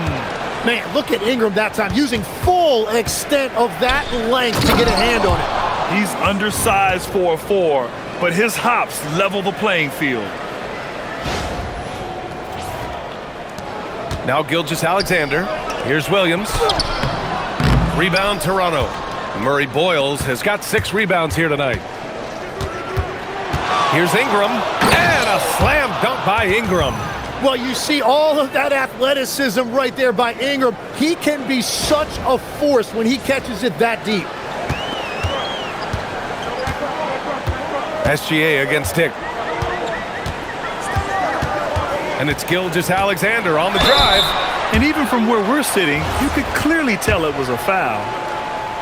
[SPEAKER 3] Man, look at Ingram that time, using full extent of that length to get a hand on it.
[SPEAKER 1] He's undersized for a 4, but his hops level the playing field.
[SPEAKER 2] Now Gilgeous-Alexander. Here's Williams. Rebound Toronto. Murray Boyles has got 6 rebounds here tonight. Here's Ingram. And a slam dunk by Ingram.
[SPEAKER 3] Well, you see all of that athleticism right there by Ingram. He can be such a force when he catches it that deep.
[SPEAKER 2] SGA against Dick. And it's Gilgeous-Alexander on the drive.
[SPEAKER 1] And even from where we're sitting, you could clearly tell it was a foul.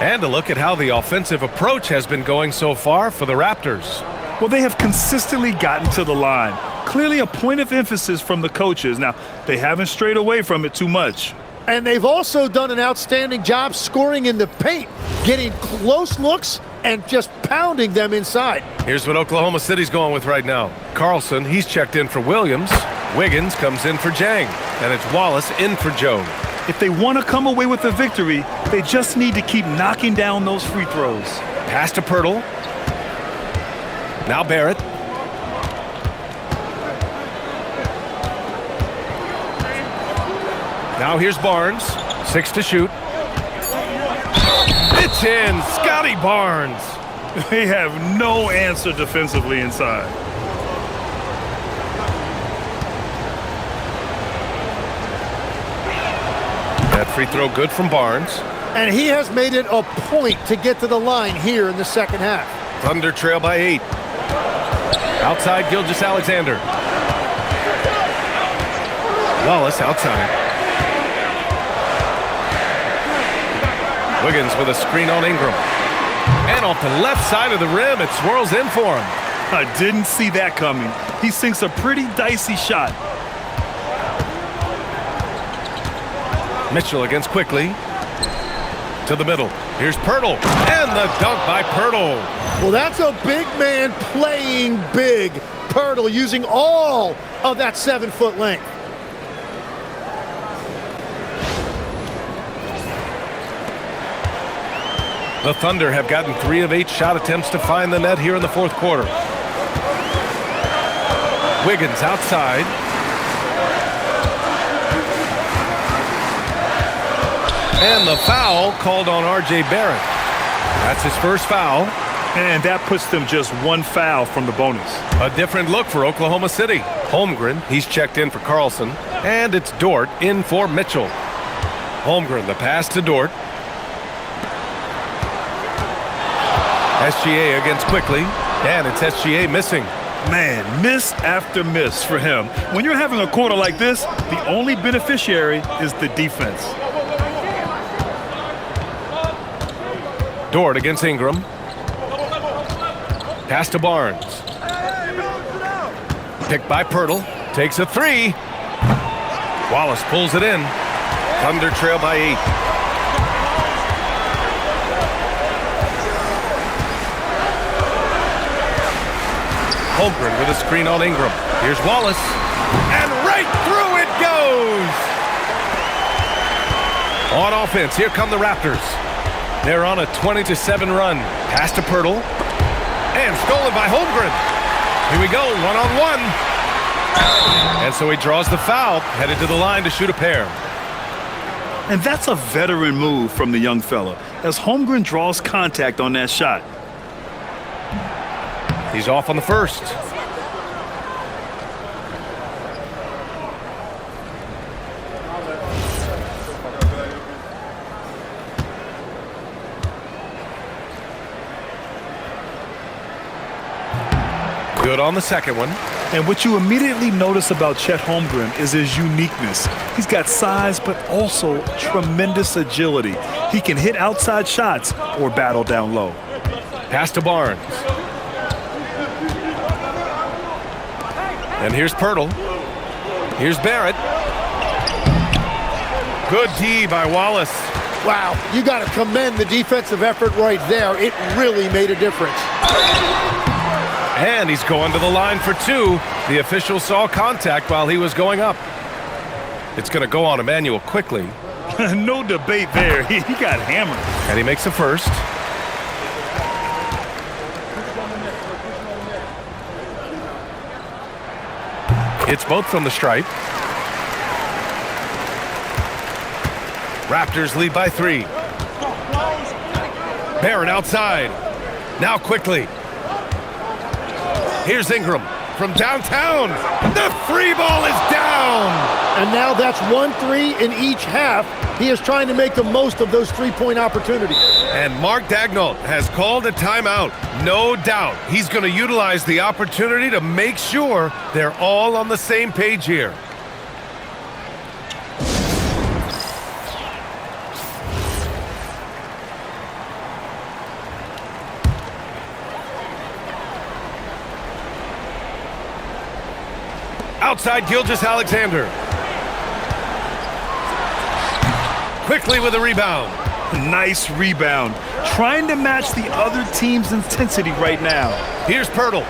[SPEAKER 2] And a look at how the offensive approach has been going so far for the Raptors.
[SPEAKER 1] Well, they have consistently gotten to the line. Clearly a point of emphasis from the coaches. Now, they haven't strayed away from it too much.
[SPEAKER 3] And they've also done an outstanding job scoring in the paint, getting close looks and just pounding them inside.
[SPEAKER 2] Here's what Oklahoma City's going with right now. Carlson, he's checked in for Williams. Wiggins comes in for Jang. And it's Wallace in for Joe.
[SPEAKER 1] If they want to come away with a victory, they just need to keep knocking down those free throws.
[SPEAKER 2] Pass to Pirtle. Now Barrett. Now here's Barnes. 6 to shoot. It's in. Scotty Barnes.
[SPEAKER 1] They have no answer defensively inside.
[SPEAKER 2] That free throw good from Barnes.
[SPEAKER 3] And he has made it a point to get to the line here in the second half.
[SPEAKER 2] Thunder trail by 8. Outside Gilgeous-Alexander. Wallace outside. Wiggins with a screen on Ingram. And off the left side of the rim, it swirls in for him.
[SPEAKER 1] I didn't see that coming. He sinks a pretty dicey shot.
[SPEAKER 2] Mitchell against Quickly. To the middle. Here's Pirtle. And the dunk by Pirtle.
[SPEAKER 3] Well, that's a big man playing big. Pirtle using all of that 7-foot length.
[SPEAKER 2] The Thunder have gotten 3 of 8 shot attempts to find the net here in the fourth quarter. Wiggins outside. And the foul called on R.J. Barrett. That's his first foul.
[SPEAKER 1] And that puts them just 1 foul from the bonus.
[SPEAKER 2] A different look for Oklahoma City. Holmgren, he's checked in for Carlson. And it's Dort in for Mitchell. Holmgren, the pass to Dort. SGA against Quickly. And it's SGA missing.
[SPEAKER 1] Man, miss after miss for him. When you're having a quarter like this, the only beneficiary is the defense.
[SPEAKER 2] Dort against Ingram. Pass to Barnes. Picked by Pirtle. Takes a 3. Wallace pulls it in. Thunder trail by 8. Holmgren with a screen on Ingram. Here's Wallace. And right through it goes! On offense, here come the Raptors. They're on a 20-7 run. Pass to Pirtle. And stolen by Holmgren. Here we go, one-on-one. And so he draws the foul, headed to the line to shoot a pair.
[SPEAKER 1] And that's a veteran move from the young fella, as Holmgren draws contact on that shot.
[SPEAKER 2] He's off on the first. Good on the second one.
[SPEAKER 1] And what you immediately notice about Chet Holmgren is his uniqueness. He's got size, but also tremendous agility. He can hit outside shots or battle down low.
[SPEAKER 2] Pass to Barnes. And here's Pirtle. Here's Barrett. Good D by Wallace.
[SPEAKER 3] Wow, you got to commend the defensive effort right there. It really made a difference.
[SPEAKER 2] And he's going to the line for 2. The official saw contact while he was going up. It's going to go on Emmanuel quickly.
[SPEAKER 1] No debate there. He got hammered.
[SPEAKER 2] And he makes the first. It's both from the stripe. Raptors lead by 3. Barrett outside. Now quickly. Here's Ingram from downtown. The 3 ball is down.
[SPEAKER 3] And now that's 1-3 in each half. He is trying to make the most of those 3-point opportunities.
[SPEAKER 2] And Mark Daigneault has called a timeout. No doubt he's going to utilize the opportunity to make sure they're all on the same page here. Outside Gilgeous-Alexander. Quickly with a rebound.
[SPEAKER 1] Nice rebound. Trying to match the other team's intensity right now.
[SPEAKER 2] Here's Pirtle.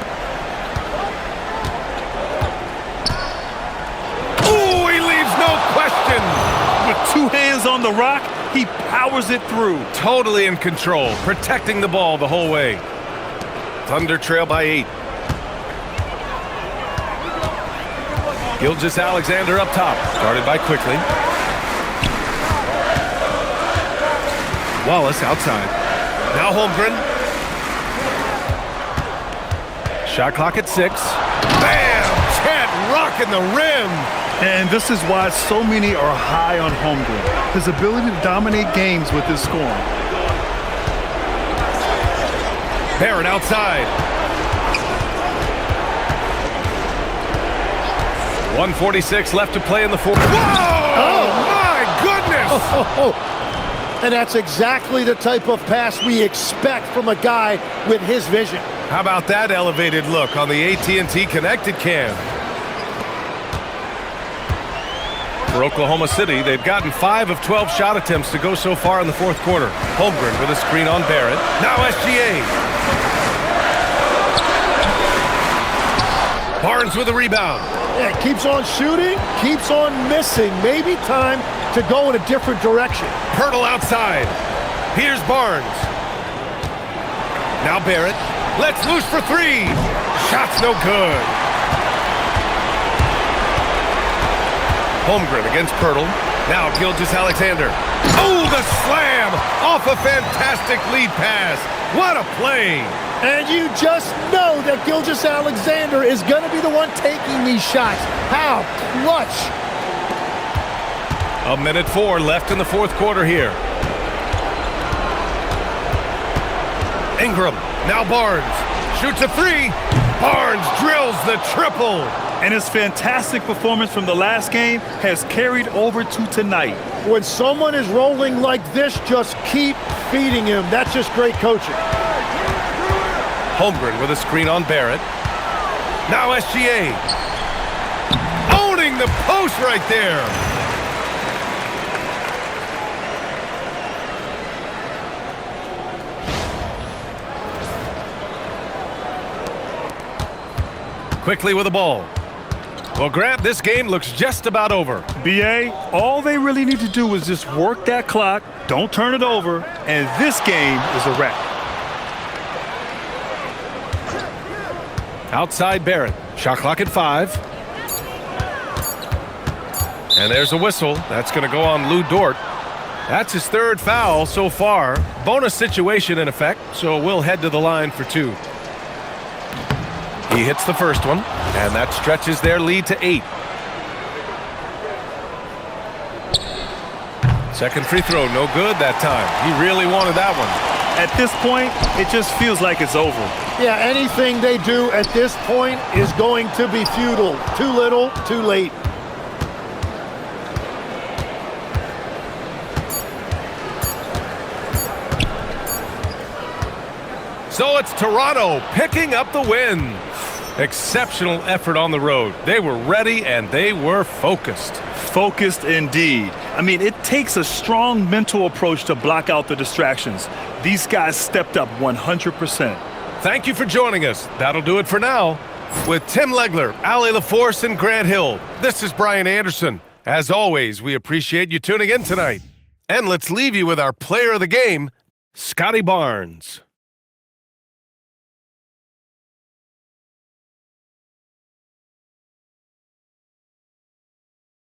[SPEAKER 2] Ooh, he leaves no question.
[SPEAKER 1] With 2 hands on the rock, he powers it through.
[SPEAKER 2] Totally in control, protecting the ball the whole way. Thunder trail by 8. Gilgeous-Alexander up top. Started by Quickly. Wallace outside. Now Holmgren. Shot clock at 6. Bam! Chet rocking the rim.
[SPEAKER 1] And this is why so many are high on Holmgren. His ability to dominate games with his scoring.
[SPEAKER 2] Barrett outside. 1:46 left to play in the fourth. Whoa! Oh, my goodness!
[SPEAKER 3] And that's exactly the type of pass we expect from a guy with his vision.
[SPEAKER 2] How about that elevated look on the AT&T Connected Cam? For Oklahoma City, they've gotten 5 of 12 shot attempts to go so far in the fourth quarter. Holmgren with a screen on Barrett. Now SGA. Barnes with a rebound.
[SPEAKER 3] Yeah, keeps on shooting, keeps on missing. Maybe time to go in a different direction.
[SPEAKER 2] Pirtle outside. Here's Barnes. Now Barrett. Let's loose for three. Shot's no good. Holmgren against Pirtle. Now Gilgeous-Alexander. Oh, the slam off a fantastic lead pass. What a play.
[SPEAKER 3] And you just know that Gilgeous-Alexander is going to be the one taking these shots. How clutch.
[SPEAKER 2] 1:04 left in the fourth quarter here. Ingram, now Barnes. Shoots a three. Barnes drills the triple.
[SPEAKER 1] And his fantastic performance from the last game has carried over to tonight.
[SPEAKER 3] When someone is rolling like this, just keep feeding him. That's just great coaching.
[SPEAKER 2] Holmgren with a screen on Barrett. Now SGA. Owning the post right there. Quickly with the ball. Well, Grant, this game looks just about over.
[SPEAKER 1] BA, all they really need to do is just work that clock, don't turn it over, and this game is a wrap.
[SPEAKER 2] Outside Barrett. Shot clock at 5. And there's a whistle. That's going to go on Lou Dort. That's his third foul so far. Bonus situation in effect, so we'll head to the line for 2. He hits the first one, and that stretches their lead to 8. Second free throw, no good that time. He really wanted that one.
[SPEAKER 1] At this point, it just feels like it's over.
[SPEAKER 3] Yeah, anything they do at this point is going to be futile. Too little, too late.
[SPEAKER 2] So it's Toronto picking up the win. Exceptional effort on the road. They were ready and they were focused.
[SPEAKER 1] Focused indeed. I mean, it takes a strong mental approach to block out the distractions. These guys stepped up 100%.
[SPEAKER 2] Thank you for joining us. That'll do it for now. With Tim Legler, Ali LaForce, and Grant Hill, this is Brian Anderson. As always, we appreciate you tuning in tonight. And let's leave you with our player of the game, Scotty Barnes.